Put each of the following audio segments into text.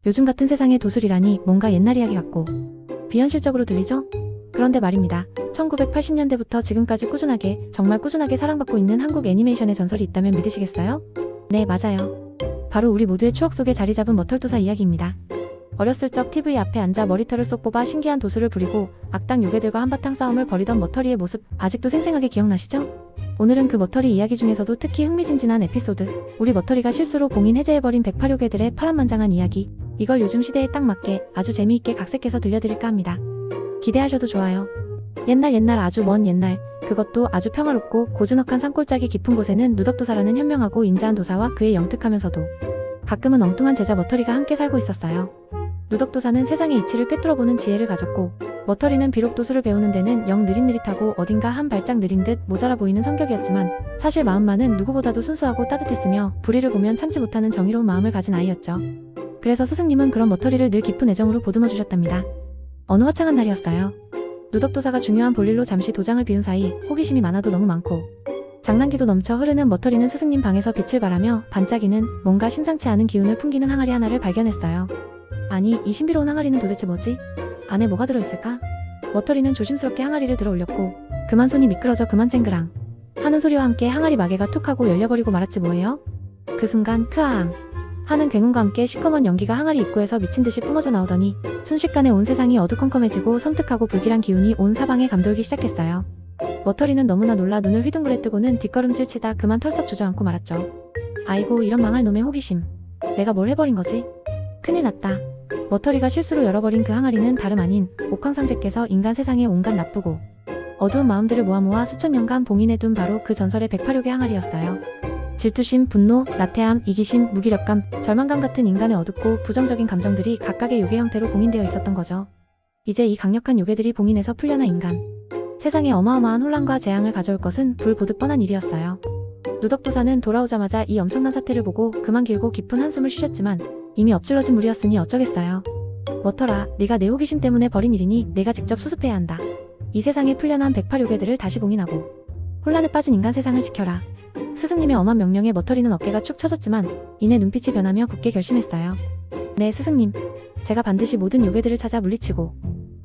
요즘 같은 세상에 도술이라니 뭔가 옛날 이야기 같고 비현실적으로 들리죠? 그런데 말입니다. 1980년대부터 지금까지 정말 꾸준하게 사랑받고 있는 한국 애니메이션의 전설이 있다면 믿으시겠어요? 네, 맞아요. 바로 우리 모두의 추억 속에 자리 잡은 머털도사 이야기입니다. 어렸을 적 TV 앞에 앉아 머리털을 쏙 뽑아 신기한 도술을 부리고 악당 요괴들과 한바탕 싸움을 벌이던 머털이의 모습 아직도 생생하게 기억나시죠? 오늘은 그 머털이 이야기 중에서도 특히 흥미진진한 에피소드, 우리 머털이가 실수로 봉인 해제해버린 108요괴들의 파란만장한 이야기, 이걸 요즘 시대에 딱 맞게 아주 재미있게 각색해서 들려드릴까 합니다. 기대하셔도 좋아요. 옛날 아주 먼 옛날, 그것도 아주 평화롭고 고즈넉한 산골짜기 깊은 곳에는 누덕도사라는 현명하고 인자한 도사와 그의 영특하면서도 가끔은 엉뚱한 제자 머털이가 함께 살고 있었어요. 누덕도사는 세상의 이치를 꿰뚫어보는 지혜를 가졌고 머털이는 비록 도술을 배우는 데는 영 느릿느릿하고 어딘가 한 발짝 느린 듯 모자라 보이는 성격이었지만 사실 마음만은 누구보다도 순수하고 따뜻했으며 불의를 보면 참지 못하는 정의로운 마음을 가진 아이였죠. 그래서 스승님은 그런 머털이를 늘 깊은 애정으로 보듬어 주셨답니다. 어느 화창한 날이었어요. 누덕도사가 중요한 볼일로 잠시 도장을 비운 사이 호기심이 많아도 너무 많고 장난기도 넘쳐 흐르는 머털이는 스승님 방에서 빛을 발하며 반짝이는 뭔가 심상치 않은 기운을 풍기는 항아리 하나를 발견했어요. 아니, 이 신비로운 항아리는 도대체 뭐지? 안에 뭐가 들어있을까? 머털이는 조심스럽게 항아리를 들어 올렸고 그만 손이 미끄러져 그만 쨍그랑 하는 소리와 함께 항아리 마개가 툭 하고 열려버리고 말았지 뭐예요? 그 순간 크아앙 하는 굉음과 함께 시커먼 연기가 항아리 입구에서 미친듯이 뿜어져 나오더니 순식간에 온 세상이 어두컴컴해지고 섬뜩하고 불길한 기운이 온 사방에 감돌기 시작했어요. 머털이는 너무나 놀라 눈을 휘둥그레 뜨고는 뒷걸음질 치다 그만 털썩 주저앉고 말았죠. 아이고, 이런 망할 놈의 호기심. 내가 뭘 해버린 거지? 큰일 났다. 머털이가 실수로 열어버린 그 항아리는 다름 아닌 옥황상제께서 인간 세상에 온갖 나쁘고 어두운 마음들을 모아 수천 년간 봉인해둔 바로 그 전설의 108요괴 항아리였어요. 질투심, 분노, 나태함, 이기심, 무기력감, 절망감 같은 인간의 어둡고 부정적인 감정들이 각각의 요괴 형태로 봉인되어 있었던 거죠. 이제 이 강력한 요괴들이 봉인해서 풀려나 인간 세상에 어마어마한 혼란과 재앙을 가져올 것은 불보듯 뻔한 일이었어요. 누덕도사는 돌아오자마자 이 엄청난 사태를 보고 그만 길고 깊은 한숨을 쉬셨지만 이미 엎질러진 물이었으니 어쩌겠어요. 머털아, 네가 내 호기심 때문에 벌인 일이니 내가 직접 수습해야 한다. 이 세상에 풀려난 108요괴들을 다시 봉인하고 혼란에 빠진 인간 세상을 지켜라. 스승님의 엄한 명령에 머털이는 어깨가 축 처졌지만 이내 눈빛이 변하며 굳게 결심했어요. 네, 스승님. 제가 반드시 모든 요괴들을 찾아 물리치고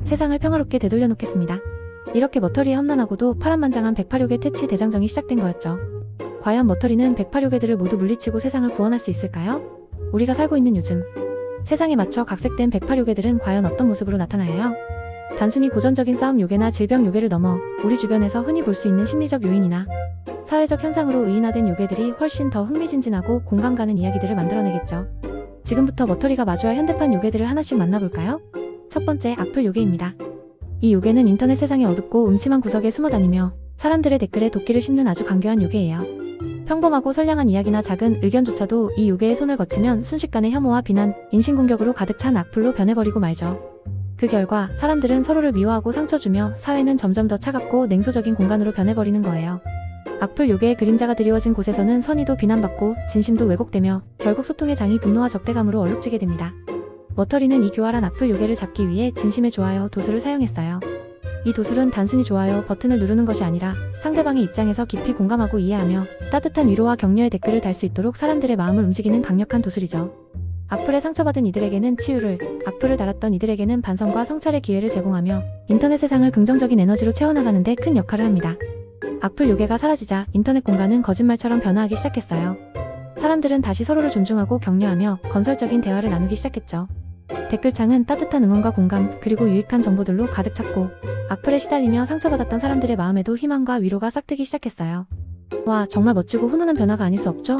세상을 평화롭게 되돌려 놓겠습니다. 이렇게 머털이의 험난하고도 파란만장한 108요괴 퇴치 대장정이 시작된 거였죠. 과연 머털이는 108요괴들을 모두 물리치고 세상을 구원할 수 있을까요? 우리가 살고 있는 요즘 세상에 맞춰 각색된 108요괴들은 과연 어떤 모습으로 나타나요? 단순히 고전적인 싸움 요괴나 질병 요괴를 넘어 우리 주변에서 흔히 볼 수 있는 심리적 요인이나 사회적 현상으로 의인화된 요괴들이 훨씬 더 흥미진진하고 공감 가는 이야기들을 만들어내겠죠. 지금부터 머털이가 마주할 현대판 요괴들을 하나씩 만나볼까요? 첫 번째, 악플 요괴입니다. 이 요괴는 인터넷 세상의 어둡고 음침한 구석에 숨어다니며 사람들의 댓글에 도끼를 씹는 아주 간교한 요괴예요. 평범하고 선량한 이야기나 작은 의견조차도 이 요괴의 손을 거치면 순식간에 혐오와 비난, 인신공격으로 가득 찬 악플로 변해버리고 말죠. 그 결과 사람들은 서로를 미워하고 상처주며 사회는 점점 더 차갑고 냉소적인 공간으로 변해버리는 거예요. 악플 요괴의 그림자가 드리워진 곳에서는 선의도 비난받고 진심도 왜곡되며 결국 소통의 장이 분노와 적대감으로 얼룩지게 됩니다. 머털이는 이 교활한 악플 요괴를 잡기 위해 진심의 좋아요 도술을 사용했어요. 이 도술은 단순히 좋아요 버튼을 누르는 것이 아니라 상대방의 입장에서 깊이 공감하고 이해하며 따뜻한 위로와 격려의 댓글을 달 수 있도록 사람들의 마음을 움직이는 강력한 도술이죠. 악플에 상처받은 이들에게는 치유를, 악플을 달았던 이들에게는 반성과 성찰의 기회를 제공하며 인터넷 세상을 긍정적인 에너지로 채워나가는 데 큰 역할을 합니다. 악플 요괴가 사라지자 인터넷 공간은 거짓말처럼 변화하기 시작했어요. 사람들은 다시 서로를 존중하고 격려하며 건설적인 대화를 나누기 시작했죠. 댓글창은 따뜻한 응원과 공감 그리고 유익한 정보들로 가득 찼고 악플에 시달리며 상처받았던 사람들의 마음에도 희망과 위로가 싹트기 시작했어요. 와, 정말 멋지고 훈훈한 변화가 아닐 수 없죠?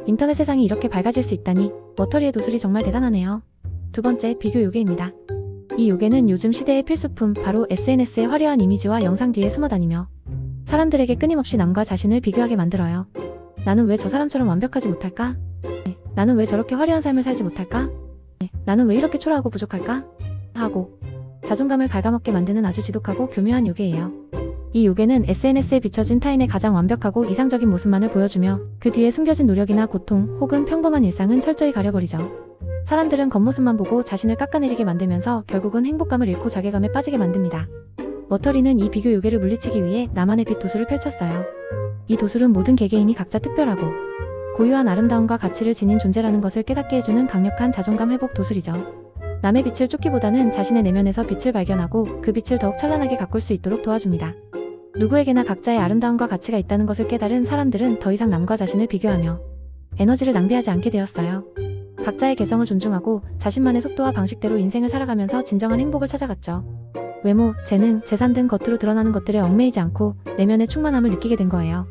인터넷 세상이 이렇게 밝아질 수 있다니 머털이의 도술이 정말 대단하네요. 두 번째, 비교 요괴입니다. 이 요괴는 요즘 시대의 필수품 바로 SNS의 화려한 이미지와 영상 뒤에 숨어다니며 사람들에게 끊임없이 남과 자신을 비교하게 만들어요. 나는 왜 저 사람처럼 완벽하지 못할까? 나는 왜 저렇게 화려한 삶을 살지 못할까? 나는 왜 이렇게 초라하고 부족할까? 하고 자존감을 갉아먹게 만드는 아주 지독하고 교묘한 요괴예요. 이 요괴는 SNS에 비춰진 타인의 가장 완벽하고 이상적인 모습만을 보여주며 그 뒤에 숨겨진 노력이나 고통 혹은 평범한 일상은 철저히 가려버리죠. 사람들은 겉모습만 보고 자신을 깎아내리게 만들면서 결국은 행복감을 잃고 자괴감에 빠지게 만듭니다. 머털이는 이 비교 요괴를 물리치기 위해 나만의 빛 도술을 펼쳤어요. 이 도술은 모든 개개인이 각자 특별하고 고유한 아름다움과 가치를 지닌 존재라는 것을 깨닫게 해주는 강력한 자존감 회복 도술이죠. 남의 빛을 쫓기보다는 자신의 내면에서 빛을 발견하고 그 빛을 더욱 찬란하게 가꿀 수 있도록 도와줍니다. 누구에게나 각자의 아름다움과 가치가 있다는 것을 깨달은 사람들은 더 이상 남과 자신을 비교하며 에너지를 낭비하지 않게 되었어요. 각자의 개성을 존중하고 자신만의 속도와 방식대로 인생을 살아가면서 진정한 행복을 찾아갔죠. 외모, 재능, 재산 등 겉으로 드러나는 것들에 얽매이지 않고 내면의 충만함을 느끼게 된 거예요.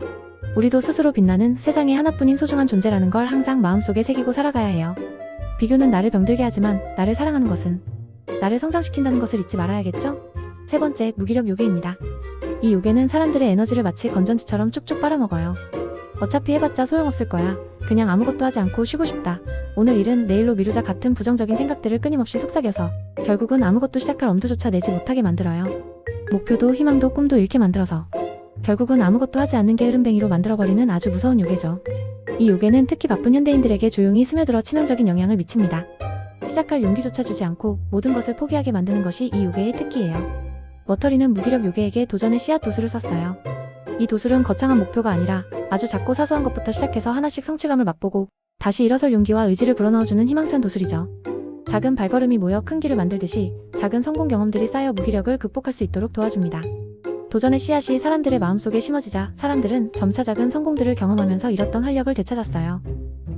우리도 스스로 빛나는 세상에 하나뿐인 소중한 존재라는 걸 항상 마음속에 새기고 살아가야 해요. 비교는 나를 병들게 하지만 나를 사랑하는 것은 나를 성장시킨다는 것을 잊지 말아야겠죠? 세 번째, 무기력 요괴입니다. 이 요괴는 사람들의 에너지를 마치 건전지처럼 쭉쭉 빨아먹어요. 어차피 해봤자 소용없을 거야. 그냥 아무것도 하지 않고 쉬고 싶다. 오늘 일은 내일로 미루자 같은 부정적인 생각들을 끊임없이 속삭여서 결국은 아무것도 시작할 엄두조차 내지 못하게 만들어요. 목표도 희망도 꿈도 잃게 만들어서 결국은 아무것도 하지 않는 게 흐름뱅이로 만들어버리는 아주 무서운 요괴죠. 이 요괴는 특히 바쁜 현대인들에게 조용히 스며들어 치명적인 영향을 미칩니다. 시작할 용기조차 주지 않고 모든 것을 포기하게 만드는 것이 이 요괴의 특기예요. 머터리는 무기력 요괴에게 도전의 씨앗 도술을 썼어요. 이 도술은 거창한 목표가 아니라 아주 작고 사소한 것부터 시작해서 하나씩 성취감을 맛보고 다시 일어설 용기와 의지를 불어넣어주는 희망찬 도술이죠. 작은 발걸음이 모여 큰 길을 만들듯이 작은 성공 경험들이 쌓여 무기력을 극복할 수 있도록 도와줍니다. 도전의 씨앗이 사람들의 마음속에 심어지자 사람들은 점차 작은 성공들을 경험하면서 잃었던 활력을 되찾았어요.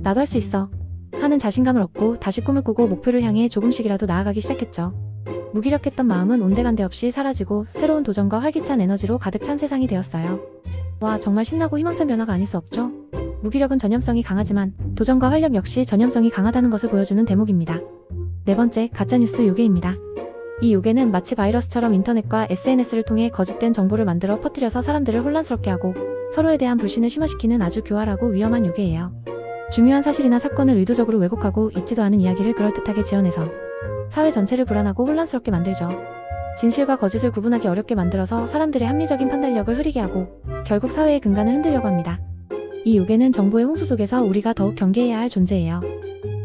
나도 할 수 있어 하는 자신감을 얻고 다시 꿈을 꾸고 목표를 향해 조금씩이라도 나아가기 시작했죠. 무기력했던 마음은 온데간데 없이 사라지고 새로운 도전과 활기찬 에너지로 가득 찬 세상이 되었어요. 와, 정말 신나고 희망찬 변화가 아닐 수 없죠? 무기력은 전염성이 강하지만 도전과 활력 역시 전염성이 강하다는 것을 보여주는 대목입니다. 네 번째, 가짜뉴스 요괴입니다. 이 요괴는 마치 바이러스처럼 인터넷과 SNS를 통해 거짓된 정보를 만들어 퍼뜨려서 사람들을 혼란스럽게 하고 서로에 대한 불신을 심화시키는 아주 교활하고 위험한 요괴예요. 중요한 사실이나 사건을 의도적으로 왜곡하고 있지도 않은 이야기를 그럴듯하게 지어내서 사회 전체를 불안하고 혼란스럽게 만들죠. 진실과 거짓을 구분하기 어렵게 만들어서 사람들의 합리적인 판단력을 흐리게 하고 결국 사회의 근간을 흔들려고 합니다. 이 요괴는 정보의 홍수 속에서 우리가 더욱 경계해야 할 존재예요.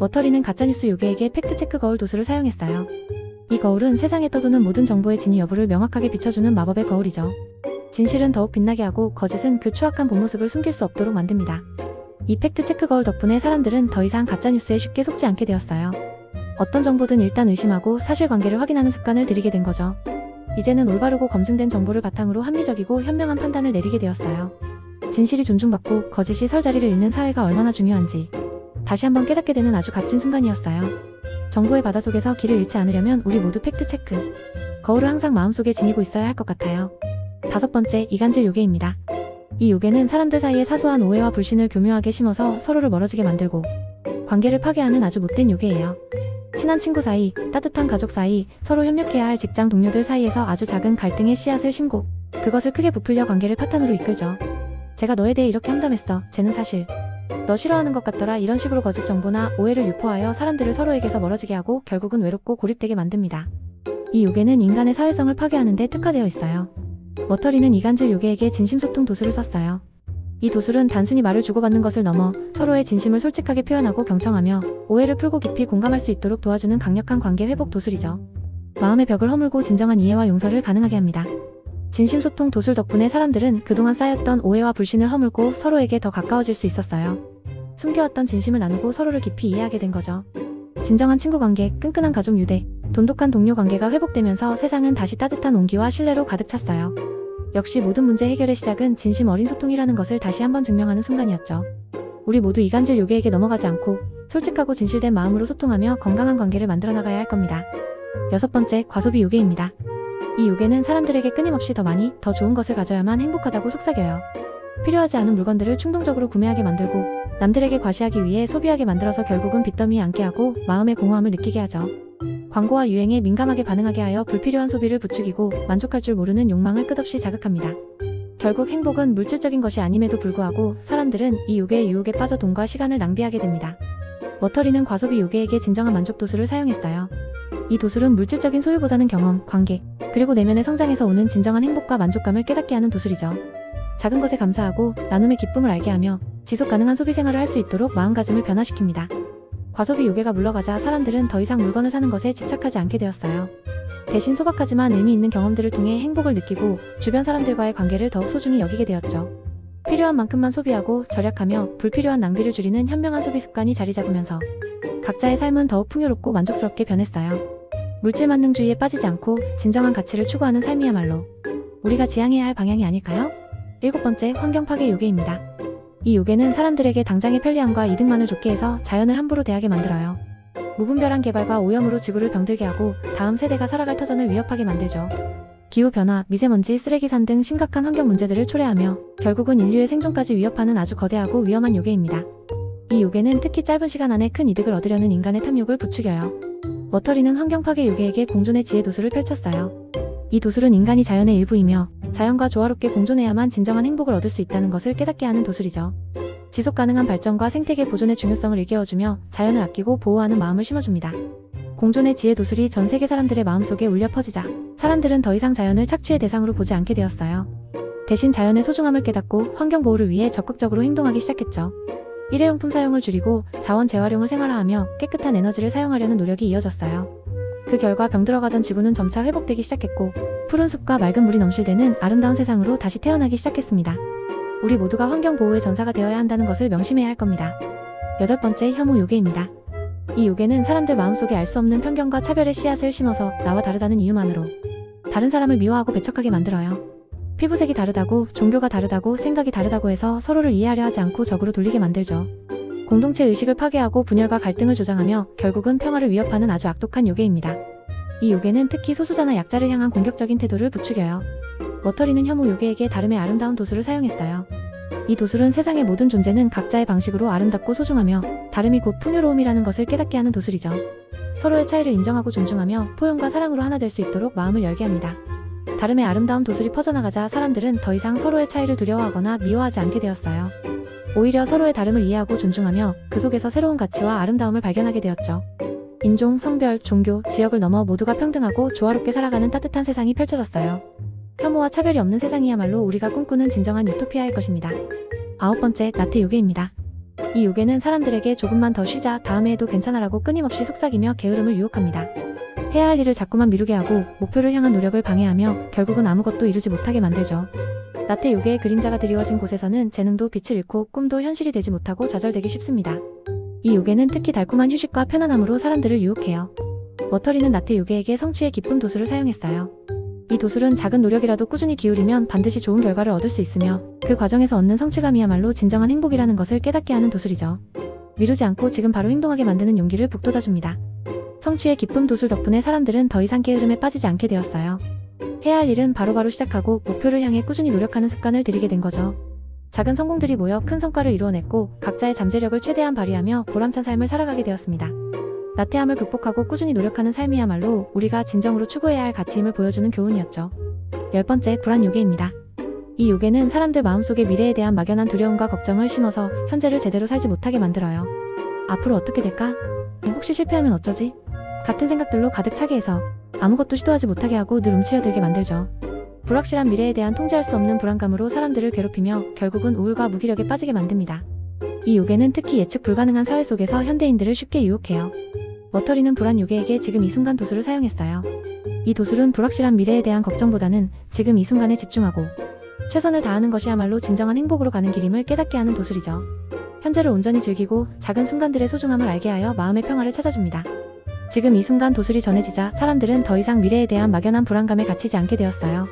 머터리는 가짜뉴스 요괴에게 팩트체크 거울 도술을 사용했어요. 이 거울은 세상에 떠도는 모든 정보의 진위 여부를 명확하게 비춰주는 마법의 거울이죠. 진실은 더욱 빛나게 하고 거짓은 그 추악한 본 모습을 숨길 수 없도록 만듭니다. 이 팩트체크 거울 덕분에 사람들은 더 이상 가짜뉴스에 쉽게 속지 않게 되었어요. 어떤 정보든 일단 의심하고 사실관계를 확인하는 습관을 들이게 된 거죠. 이제는 올바르고 검증된 정보를 바탕으로 합리적이고 현명한 판단을 내리게 되었어요. 진실이 존중받고 거짓이 설 자리를 잃는 사회가 얼마나 중요한지 다시 한번 깨닫게 되는 아주 값진 순간이었어요. 정보의 바다 속에서 길을 잃지 않으려면 우리 모두 팩트체크 거울을 항상 마음속에 지니고 있어야 할 것 같아요. 다섯 번째, 이간질 요괴입니다. 이 요괴는 사람들 사이에 사소한 오해와 불신을 교묘하게 심어서 서로를 멀어지게 만들고 관계를 파괴하는 아주 못된 요괴예요. 친한 친구 사이, 따뜻한 가족 사이, 서로 협력해야 할 직장 동료들 사이에서 아주 작은 갈등의 씨앗을 심고 그것을 크게 부풀려 관계를 파탄으로 이끌죠. 제가 너에 대해 이렇게 함담했어. 쟤는 사실 너 싫어하는 것 같더라. 이런 식으로 거짓 정보나 오해를 유포하여 사람들을 서로에게서 멀어지게 하고 결국은 외롭고 고립되게 만듭니다. 이 요괴는 인간의 사회성을 파괴하는 데 특화되어 있어요. 머터리는 이간질 요괴에게 진심소통 도술을 썼어요. 이 도술은 단순히 말을 주고받는 것을 넘어 서로의 진심을 솔직하게 표현하고 경청하며 오해를 풀고 깊이 공감할 수 있도록 도와주는 강력한 관계 회복 도술이죠. 마음의 벽을 허물고 진정한 이해와 용서를 가능하게 합니다. 진심소통 도술 덕분에 사람들은 그동안 쌓였던 오해와 불신을 허물고 서로에게 더 가까워질 수 있었어요. 숨겨왔던 진심을 나누고 서로를 깊이 이해하게 된 거죠. 진정한 친구 관계, 끈끈한 가족 유대, 돈독한 동료 관계가 회복되면서 세상은 다시 따뜻한 온기와 신뢰로 가득 찼어요. 역시 모든 문제 해결의 시작은 진심 어린 소통이라는 것을 다시 한번 증명하는 순간이었죠. 우리 모두 이간질 요괴에게 넘어가지 않고 솔직하고 진실된 마음으로 소통하며 건강한 관계를 만들어 나가야 할 겁니다. 여섯 번째, 과소비 요괴입니다. 이 요괴는 사람들에게 끊임없이 더 많이, 더 좋은 것을 가져야만 행복하다고 속삭여요. 필요하지 않은 물건들을 충동적으로 구매하게 만들고 남들에게 과시하기 위해 소비하게 만들어서 결국은 빚더미에 앉게 하고 마음의 공허함을 느끼게 하죠. 광고와 유행에 민감하게 반응하게 하여 불필요한 소비를 부추기고 만족할 줄 모르는 욕망을 끝없이 자극합니다. 결국 행복은 물질적인 것이 아님에도 불구하고 사람들은 이 요괴의 유혹에 빠져 돈과 시간을 낭비하게 됩니다. 머터리는 과소비 요괴에게 진정한 만족 도술을 사용했어요. 이 도술은 물질적인 소유보다는 경험, 관계, 그리고 내면의 성장에서 오는 진정한 행복과 만족감을 깨닫게 하는 도술이죠. 작은 것에 감사하고 나눔의 기쁨을 알게 하며 지속 가능한 소비 생활을 할 수 있도록 마음가짐을 변화시킵니다. 과소비 요괴가 물러가자 사람들은 더 이상 물건을 사는 것에 집착하지 않게 되었어요. 대신 소박하지만 의미 있는 경험들을 통해 행복을 느끼고 주변 사람들과의 관계를 더욱 소중히 여기게 되었죠. 필요한 만큼만 소비하고 절약하며 불필요한 낭비를 줄이는 현명한 소비 습관이 자리 잡으면서 각자의 삶은 더욱 풍요롭고 만족스럽게 변했어요. 물질 만능주의에 빠지지 않고 진정한 가치를 추구하는 삶이야말로 우리가 지향해야 할 방향이 아닐까요? 7번째, 환경 파괴 요괴입니다. 이 요괴는 사람들에게 당장의 편리함과 이득만을 좋게 해서 자연을 함부로 대하게 만들어요. 무분별한 개발과 오염으로 지구를 병들게 하고 다음 세대가 살아갈 터전을 위협하게 만들죠. 기후변화, 미세먼지, 쓰레기산 등 심각한 환경 문제들을 초래하며 결국은 인류의 생존까지 위협하는 아주 거대하고 위험한 요괴입니다. 이 요괴는 특히 짧은 시간 안에 큰 이득을 얻으려는 인간의 탐욕을 부추겨요. 머터리는 환경 파괴 요괴에게 공존의 지혜 도술을 펼쳤어요. 이 도술은 인간이 자연의 일부이며 자연과 조화롭게 공존해야만 진정한 행복을 얻을 수 있다는 것을 깨닫게 하는 도술이죠. 지속 가능한 발전과 생태계 보존의 중요성을 일깨워주며 자연을 아끼고 보호하는 마음을 심어줍니다. 공존의 지혜 도술이 전 세계 사람들의 마음속에 울려 퍼지자 사람들은 더 이상 자연을 착취의 대상으로 보지 않게 되었어요. 대신 자연의 소중함을 깨닫고 환경 보호를 위해 적극적으로 행동하기 시작했죠. 일회용품 사용을 줄이고 자원 재활용을 생활화하며 깨끗한 에너지를 사용하려는 노력이 이어졌어요. 그 결과 병들어가던 지구는 점차 회복되기 시작했고 푸른 숲과 맑은 물이 넘실대는 아름다운 세상으로 다시 태어나기 시작했습니다. 우리 모두가 환경 보호의 전사가 되어야 한다는 것을 명심해야 할 겁니다. 8번째, 혐오 요괴입니다. 이 요괴는 사람들 마음속에 알 수 없는 편견과 차별의 씨앗을 심어서 나와 다르다는 이유만으로 다른 사람을 미워하고 배척하게 만들어요. 피부색이 다르다고, 종교가 다르다고, 생각이 다르다고 해서 서로를 이해하려 하지 않고 적으로 돌리게 만들죠. 공동체 의식을 파괴하고 분열과 갈등을 조장하며 결국은 평화를 위협하는 아주 악독한 요괴입니다. 이 요괴는 특히 소수자나 약자를 향한 공격적인 태도를 부추겨요. 머터리는 혐오 요괴에게 다름의 아름다운 도술을 사용했어요. 이 도술은 세상의 모든 존재는 각자의 방식으로 아름답고 소중하며 다름이 곧 풍요로움이라는 것을 깨닫게 하는 도술이죠. 서로의 차이를 인정하고 존중하며 포용과 사랑으로 하나 될 수 있도록 마음을 열게 합니다. 다름의 아름다운 도술이 퍼져나가자 사람들은 더 이상 서로의 차이를 두려워하거나 미워하지 않게 되었어요. 오히려 서로의 다름을 이해하고 존중하며 그 속에서 새로운 가치와 아름다움을 발견하게 되었죠. 인종, 성별, 종교, 지역을 넘어 모두가 평등하고 조화롭게 살아가는 따뜻한 세상이 펼쳐졌어요. 혐오와 차별이 없는 세상이야말로 우리가 꿈꾸는 진정한 유토피아일 것입니다. 9번째, 나태 요괴입니다. 이 요괴는 사람들에게 조금만 더 쉬자, 다음에 해도 괜찮아라고 끊임없이 속삭이며 게으름을 유혹합니다. 해야 할 일을 자꾸만 미루게 하고 목표를 향한 노력을 방해하며 결국은 아무것도 이루지 못하게 만들죠. 나태 요괴의 그림자가 드리워진 곳에서는 재능도 빛을 잃고 꿈도 현실이 되지 못하고 좌절되기 쉽습니다. 이 요괴는 특히 달콤한 휴식과 편안함으로 사람들을 유혹해요. 머터리는 나태 요괴에게 성취의 기쁨 도술을 사용했어요. 이 도술은 작은 노력이라도 꾸준히 기울이면 반드시 좋은 결과를 얻을 수 있으며 그 과정에서 얻는 성취감이야말로 진정한 행복이라는 것을 깨닫게 하는 도술이죠. 미루지 않고 지금 바로 행동하게 만드는 용기를 북돋아줍니다. 성취의 기쁨 도술 덕분에 사람들은 더 이상 게으름에 빠지지 않게 되었어요. 해야 할 일은 바로바로 시작하고 목표를 향해 꾸준히 노력하는 습관을 들이게 된 거죠. 작은 성공들이 모여 큰 성과를 이루어냈고 각자의 잠재력을 최대한 발휘하며 보람찬 삶을 살아가게 되었습니다. 나태함을 극복하고 꾸준히 노력하는 삶이야말로 우리가 진정으로 추구해야 할 가치임을 보여주는 교훈이었죠. 10번째, 불안 요괴입니다. 이 요괴는 사람들 마음속에 미래에 대한 막연한 두려움과 걱정을 심어서 현재를 제대로 살지 못하게 만들어요. 앞으로 어떻게 될까? 혹시 실패하면 어쩌지? 같은 생각들로 가득 차게 해서 아무것도 시도하지 못하게 하고 늘 움츠려들게 만들죠. 불확실한 미래에 대한 통제할 수 없는 불안감으로 사람들을 괴롭히며 결국은 우울과 무기력에 빠지게 만듭니다. 이 요괴는 특히 예측 불가능한 사회 속에서 현대인들을 쉽게 유혹해요. 머터리는 불안 요괴에게 지금 이 순간 도술을 사용했어요. 이 도술은 불확실한 미래에 대한 걱정보다는 지금 이 순간에 집중하고 최선을 다하는 것이야말로 진정한 행복으로 가는 길임을 깨닫게 하는 도술이죠. 현재를 온전히 즐기고 작은 순간들의 소중함을 알게 하여 마음의 평화를 찾아줍니다. 지금 이 순간 도술이 전해지자 사람들은 더 이상 미래에 대한 막연한 불안감에 갇히지 않게 되었어요.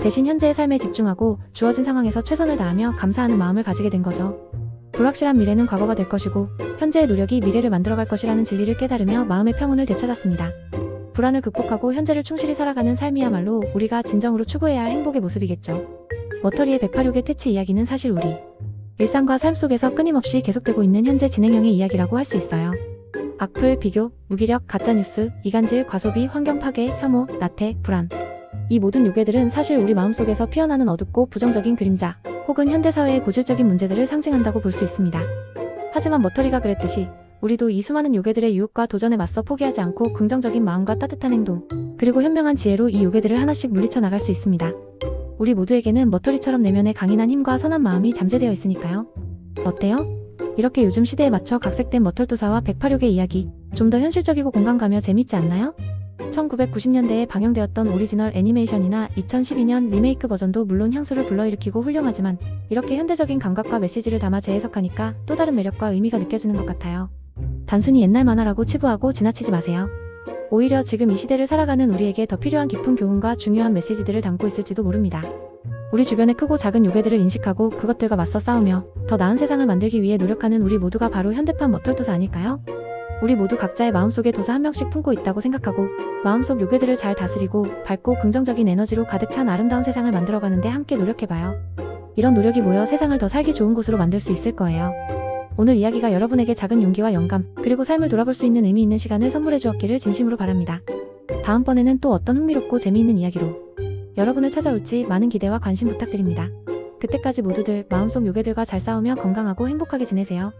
대신 현재의 삶에 집중하고 주어진 상황에서 최선을 다하며 감사하는 마음을 가지게 된 거죠. 불확실한 미래는 과거가 될 것이고 현재의 노력이 미래를 만들어갈 것이라는 진리를 깨달으며 마음의 평온을 되찾았습니다. 불안을 극복하고 현재를 충실히 살아가는 삶이야말로 우리가 진정으로 추구해야 할 행복의 모습이겠죠. 머터리의 108요괴 퇴치 이야기는 사실 우리 일상과 삶 속에서 끊임없이 계속되고 있는 현재 진행형의 이야기라고 할 수 있어요. 악플, 비교, 무기력, 가짜뉴스, 이간질, 과소비, 환경 파괴, 혐오, 나태, 불안. 이 모든 요괴들은 사실 우리 마음속에서 피어나는 어둡고 부정적인 그림자, 혹은 현대사회의 고질적인 문제들을 상징한다고 볼 수 있습니다. 하지만 머터리가 그랬듯이 우리도 이 수많은 요괴들의 유혹과 도전에 맞서 포기하지 않고 긍정적인 마음과 따뜻한 행동, 그리고 현명한 지혜로 이 요괴들을 하나씩 물리쳐 나갈 수 있습니다. 우리 모두에게는 머터리처럼 내면에 강인한 힘과 선한 마음이 잠재되어 있으니까요. 어때요? 이렇게 요즘 시대에 맞춰 각색된 머털도사와 108요괴 이야기, 좀 더 현실적이고 공감 가며 재밌지 않나요? 1990년대에 방영되었던 오리지널 애니메이션이나 2012년 리메이크 버전도 물론 향수를 불러일으키고 훌륭하지만 이렇게 현대적인 감각과 메시지를 담아 재해석하니까 또 다른 매력과 의미가 느껴지는 것 같아요. 단순히 옛날 만화라고 치부하고 지나치지 마세요. 오히려 지금 이 시대를 살아가는 우리에게 더 필요한 깊은 교훈과 중요한 메시지들을 담고 있을지도 모릅니다. 우리 주변의 크고 작은 요괴들을 인식하고 그것들과 맞서 싸우며 더 나은 세상을 만들기 위해 노력하는 우리 모두가 바로 현대판 머털도사 아닐까요? 우리 모두 각자의 마음속에 도사 한 명씩 품고 있다고 생각하고 마음속 요괴들을 잘 다스리고 밝고 긍정적인 에너지로 가득 찬 아름다운 세상을 만들어가는데 함께 노력해봐요. 이런 노력이 모여 세상을 더 살기 좋은 곳으로 만들 수 있을 거예요. 오늘 이야기가 여러분에게 작은 용기와 영감, 그리고 삶을 돌아볼 수 있는 의미 있는 시간을 선물해 주었기를 진심으로 바랍니다. 다음번에는 또 어떤 흥미롭고 재미있는 이야기로 여러분을 찾아올지 많은 기대와 관심 부탁드립니다. 그때까지 모두들 마음속 요괴들과 잘 싸우며 건강하고 행복하게 지내세요.